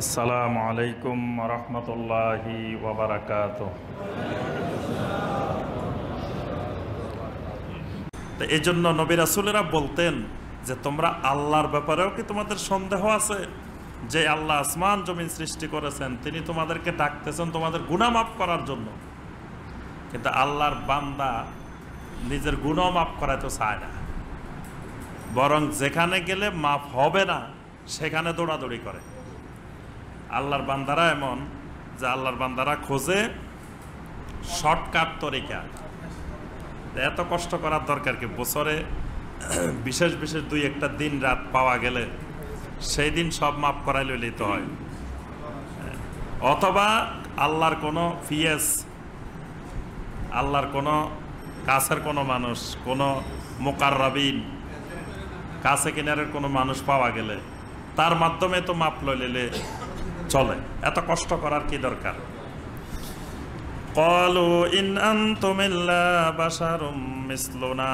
আসসালামু আলাইকুম রহমতুল্লাহি ওয়া বারাকাতুহু। তো এই জন্য নবী রাসূলেরা বলতেন যে তোমরা আল্লাহর ব্যাপারেও কি তোমাদের সন্দেহ আছে? যে আল্লাহ আসমান জমিন সৃষ্টি করেছেন, তিনি তোমাদেরকে ডাকতেছেন তোমাদের গুনাহ মাফ করার জন্য, কিন্তু আল্লাহর বান্দা নিজের গুনাহ মাফ করাতে চায় না, বরং যেখানে গেলে মাফ হবে না সেখানে দৌড়াদৌড়ি করে। আল্লাহর বান্দারা এমন যে আল্লাহর বান্দারা খোঁজে শর্টকাট তরিকা। এত কষ্ট করার দরকার কি? বছরে বিশেষ বিশেষ দুই একটা দিন রাত পাওয়া গেলে সেই দিন সব মাফ করাই লইলেই তো হয়। অথবা আল্লাহর কোনো ফিয়েস, আল্লাহর কোনো কাছের কোনো মানুষ, কোনো মুকাররাবিন, কাছে কিনারের কোনো মানুষ পাওয়া গেলে তার মাধ্যমে তো মাপ লইলে চলে। এত কষ্ট করার কি দরকার? ক্বালু ইন আনতুম ইল্লা বাশারুম মিসলুনা,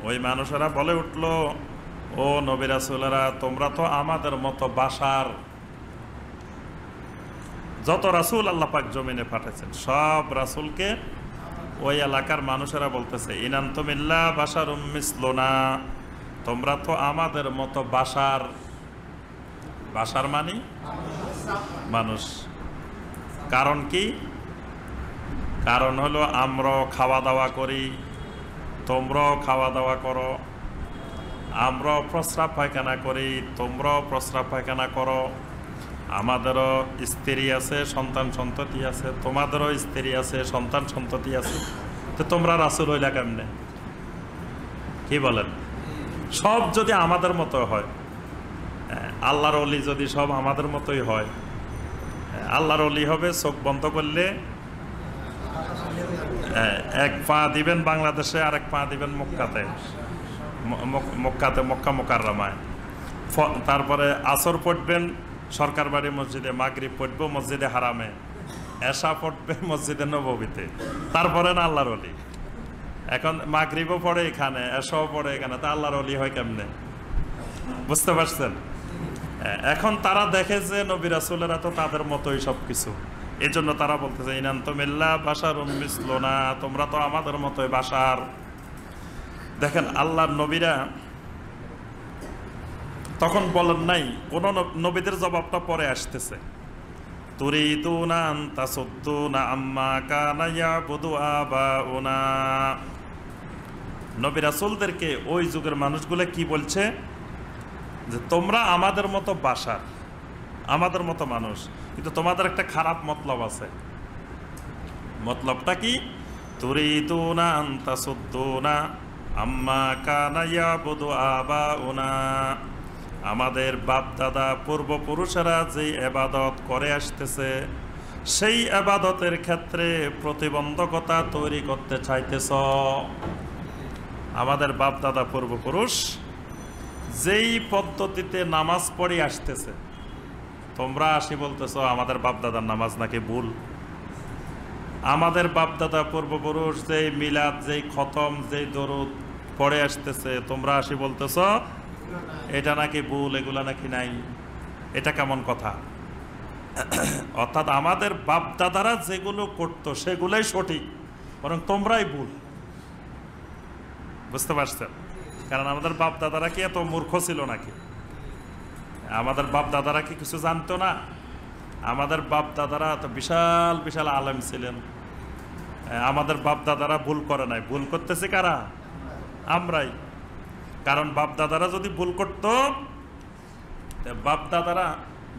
ওই মানুষেরা বলে উঠল, ও নবী রাসূলেরা, তোমরা তো আমাদের মতো বাশার। যত রাসূল আল্লাহ পাক জমিনে পাঠাচ্ছেন সব রাসূলকে ওই এলাকার মানুষেরা বলতেছে, ইন আনতুম ইল্লা বাশারুম মিসলুনা, তোমরা তো আমাদের মতো বাশার। বাশার মানে মানুষ। কারণ কি? কারণ হলো আমরাও খাওয়া দাওয়া করি, তোমরাও খাওয়া দাওয়া করো, আমরাও প্রস্রাব পায়খানা করি, তোমরাও প্রস্রাব পায়খানা করো, আমাদেরও স্ত্রী আছে, সন্তান সন্ততি আছে, তোমাদেরও স্ত্রী আছে, সন্তান সন্ততি আছে, তো তোমরা রাসূল হইলা কেমনে? কি বলেন? সব যদি আমাদের মতো হয়, আল্লাহর ওলি যদি সব আমাদের মতোই হয়, আল্লাহর ওলি হবে চোখ বন্ধ করলে এক পা দিবেন বাংলাদেশে, আরেক পা দিবেন মক্কাতে, মক্কা মুকাররমায়। তারপরে আসর পড়বেন সরকার বাড়ি মসজিদে, মাগরিব পড়বে মসজিদে হারামে, এশা পড়বে মসজিদে নববীতে, তারপরে না আল্লাহর ওলি। এখন মাগরিবও পড়ে এখানে, এশাও পড়ে এখানে, তা আল্লাহর ওলি হয় কেমনে? বুঝতে পারছেন? এখন তারা দেখে যে নবী রাসূলেরা তো তাদের মতোই সবকিছু, এই জন্য তারা বলতেছে, ইন আনতুম ইল্লা বাশারুম মিসলুনা, তোমরা তো আমাদের মতোই বাশার। দেখেন আল্লাহর নবীরা তখন বলেন নাই, কোন নবীদের জবাবটা পরে আসতেছে। তুরিদুনা আন তাসুদ্দুনা আম্মা কানা ইয়াবুদু আবাউনা। নবী রাসূলদেরকে ওই যুগের মানুষগুলো কি বলছে? যে তোমরা আমাদের মতো বাশার, আমাদের মতো মানুষ, কিন্তু তোমাদের একটা খারাপ মতলব আছে। মতলবটা কি? তুরিদুনা আন তাসুদ্দুনা আম্মা কানা ইয়াবুদু আবাউনা, আমাদের বাপ দাদা পূর্বপুরুষেরা যে ইবাদত করে আসতেছে সেই ইবাদতের ক্ষেত্রে প্রতিবন্ধকতা তৈরি করতে চাইতেছ। আমাদের বাপ দাদা পূর্বপুরুষ যেই পদ্ধতিতে নামাজ পড়ে আসতেছে, তোমরা আসি বলতেছ আমাদের বাপদাদার নামাজ নাকি ভুল। আমাদের বাপদাদা পূর্বপুরুষ যেই মিলাদ, যেই খতম, যেই দরুদ পড়ে আসতেছে, তোমরা আসি বলতেছ এটা নাকি ভুল, এগুলা নাকি নাই। এটা কেমন কথা? অর্থাৎ আমাদের বাপদাদারা যেগুলো করতো সেগুলাই সঠিক, বরং তোমরাই ভুল। বুঝতে পারছেন? কারণ আমাদের বাপ দাদারা কি এত মূর্খ ছিল নাকি? আমাদের বাপ দাদারা কি কিছু জানতো না? আমাদের বাপ দাদারা তো বিশাল বিশাল আলেম ছিলেন। আমাদের বাপ দাদারা ভুল করে নাই, ভুল করতেছে কারা? আমরাই। কারণ বাপ দাদারা যদি ভুল করত, বাপ দাদারা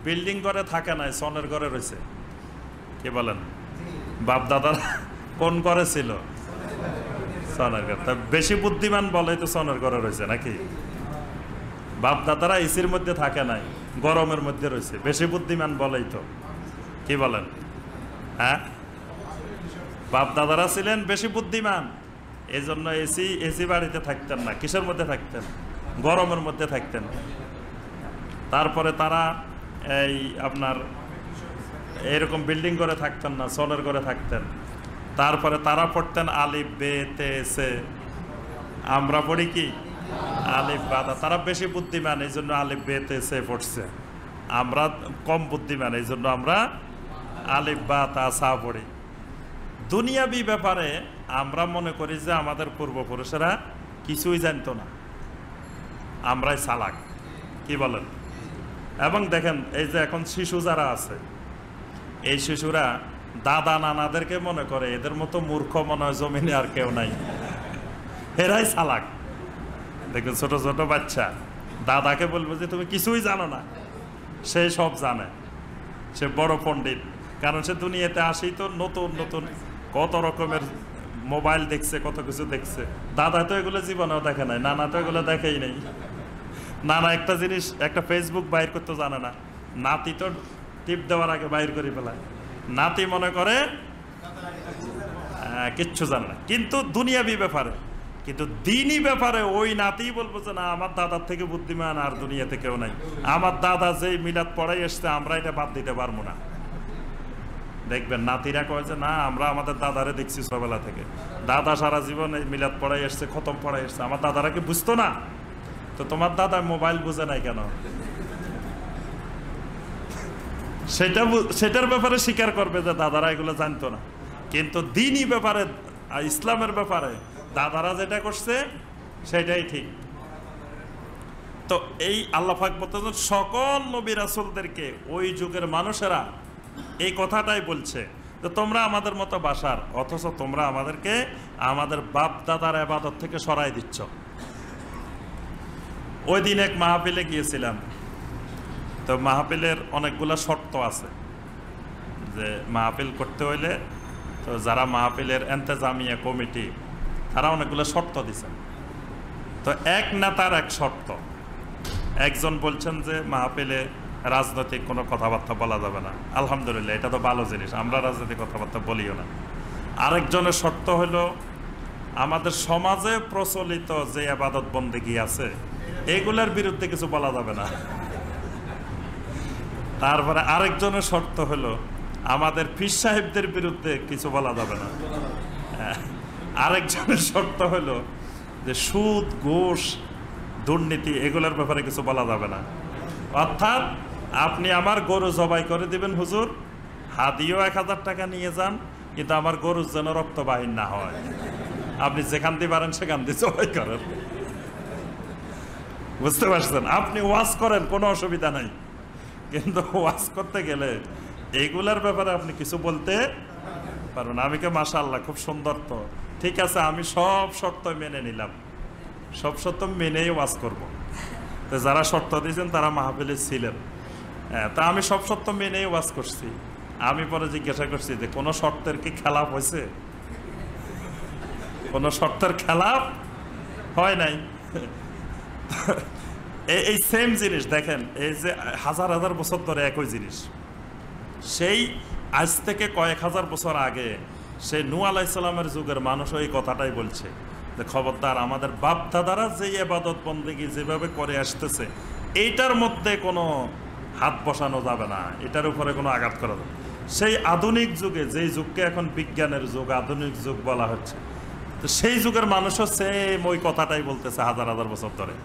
বিল্ডিং ঘরে থাকে নাই, সনের ঘরে রয়েছে। কি বলেন? বাপ দাদারা কোন ঘরে ছিল? সনের ঘর। তা বেশি বুদ্ধিমান বলেই তো সনের ঘরে রয়েছে নাকি? বাপ দাদারা এসির মধ্যে থাকে নাই, গরমের মধ্যে রয়েছে, বেশি বুদ্ধিমান বলেই তো। কি বলেন? হ্যাঁ, বাপ দাদারা ছিলেন বেশি বুদ্ধিমান, এই জন্য এসি বাড়িতে থাকতেন না। কিসের মধ্যে থাকতেন? গরমের মধ্যে থাকতেন। তারপরে তারা এই আপনার এরকম বিল্ডিং করে থাকতেন না, সনের ঘরে থাকতেন। তারপরে তারা পড়তেন আলিফ বে তে সে, আমরা পড়ি কি আলিফ বাদা। তারা বেশি বুদ্ধিমান, এই জন্য আলিফ বে তে সে পড়ছে। আমরা কম বুদ্ধিমান, এই জন্য আমরা আলিফ বা তা সা পড়ি। দুনিয়াবি ব্যাপারে আমরা মনে করি যে আমাদের পূর্বপুরুষেরা কিছুই জানতো না, আমরাই চালাক, কি বলেন? এবং দেখেন এই যে এখন শিশু যারা আছে, এই শিশুরা দাদা নানাদেরকে মনে করে এদের মতো মূর্খ মনে হয় জমিনে আর কেউ নাই, এরাই চালাক। দেখবেন ছোট ছোট বাচ্চা দাদাকে বলবো যে তুমি কিছুই জানো না, সে সব জানে, সে বড় পণ্ডিত। কারণ সে দুনিয়াতে আসেই তো নতুন নতুন কত রকমের মোবাইল দেখছে, কত কিছু দেখছে। দাদা তো এগুলো জীবনেও দেখে নাই, নানা তো এগুলো দেখেই নাই। নানা একটা জিনিস, একটা ফেসবুক বাইর করতে জানে না, নাতি তো টিপ দেওয়ার আগে বাইর করে ফেলায়। নাতি মনে করে কিচ্ছু জানে না, কিন্তু দুনিয়াবি ব্যাপারে, কিন্তু দিনই ব্যাপারে ওই নাতি বলবো যে না, আমার দাদার থেকে বুদ্ধিমান আর দুনিয়াতে কেউ নাই। আমার দাদা যেই মিলাদ পড়াই এসছে, আমরা এটা বাদ দিতে পারবো না। দেখবেন নাতিরা কয় যে না, আমরা আমাদের দাদারে দেখছি ছোটবেলা থেকে, দাদা সারা জীবন এই মিলাদ পড়াই এসছে, খতম পড়াই এসছে, আমার দাদারা কি বুঝতো না? তো তোমার দাদা মোবাইল বুঝে নাই কেন? সেটার ব্যাপারে স্বীকার করবে যে দাদারা এগুলো জানতো না। কিন্তু দিনই ব্যাপারে, ইসলামের ব্যাপারে দাদারা যেটা করছে সেটাই ঠিক। তো এই আল্লাহ পাক বলতেছেন সকল নবী রাসূলদেরকে ওই যুগের মানুষেরা এই কথাটাই বলছে যে তোমরা আমাদের মতো বাসার, অথচ তোমরা আমাদেরকে আমাদের বাপ দাদার ইবাদত থেকে সরাই দিচ্ছ। ওই দিন এক মাহফিলে গিয়েছিলাম, তো মাহফিলের অনেকগুলো শর্ত আছে, যে মাহফিল করতে হইলে তো যারা মাহফিলের এন্তেজামিয়া কমিটি তারা অনেকগুলো শর্ত দিচ্ছেন। তো এক নেতার এক শর্ত, একজন বলছেন যে মাহফিলে রাজনৈতিক কোনো কথাবার্তা বলা যাবে না। আলহামদুলিল্লাহ, এটা তো ভালো জিনিস, আমরা রাজনৈতিক কথাবার্তা বলিও না। আরেকজনের শর্ত হলো আমাদের সমাজে প্রচলিত যে ইবাদত বন্দেগী আছে এগুলোর বিরুদ্ধে কিছু বলা যাবে না। তারপরে আরেকজনের শর্ত হলো আমাদের পীর সাহেবদের বিরুদ্ধে কিছু বলা যাবে না। আরেকজনের শর্ত হলো যে সুদ, ঘুষ, দুর্নীতি এগুলোর ব্যাপারে কিছু বলা যাবে না। অর্থাৎ আপনি আমার গরু জবাই করে দিবেন হুজুর, হাদিও 1000 টাকা নিয়ে যান, কিন্তু আমার গরুর যেন রক্তবাহীন না হয়। আপনি যেখান দিয়ে পারেন সেখান দিয়ে জবাই করেন, বুঝতে পারছেন? আপনি ওয়াজ করেন, কোনো অসুবিধা নাই, কিন্তু ওয়াজ করতে গেলে এইগুলার ব্যাপারে আপনি কিছু বলতে পারবেন। আমি কে মাশাআল্লাহ খুব সুন্দর, তো ঠিক আছে, আমি সব শর্ত মেনে নিলাম, সব শর্ত মেনেই ওয়াজ করব। তো যারা শর্ত দিয়েছেন তারা মাহফিলে ছিলেন, তা আমি সব শর্ত মেনেই ওয়াজ করছি। আমি পরে জিজ্ঞাসা করছি যে কোনো শর্তের কি খেলাপ হয়েছে? কোনো শর্তের খেলাপ হয় নাই। এই সেম জিনিস দেখেন, এই যে হাজার হাজার বছর ধরে একই জিনিস, সেই আজ থেকে কয়েক হাজার বছর আগে সেই নূহ আলাইহিস সালামের যুগের মানুষ এই কথাটাই বলছে যে খবরদার, আমাদের বাপ দাদারা যে ইবাদত বন্দেগী যেভাবে করে আসতেছে এইটার মধ্যে কোনো হাত বসানো যাবে না, এটার উপরে কোনো আঘাত করা যাবে। সেই আধুনিক যুগে, যেই যুগকে এখন বিজ্ঞানের যুগ, আধুনিক যুগ বলা হচ্ছে, তো সেই যুগের মানুষও সেম ওই কথাটাই বলতেছে হাজার হাজার বছর ধরে।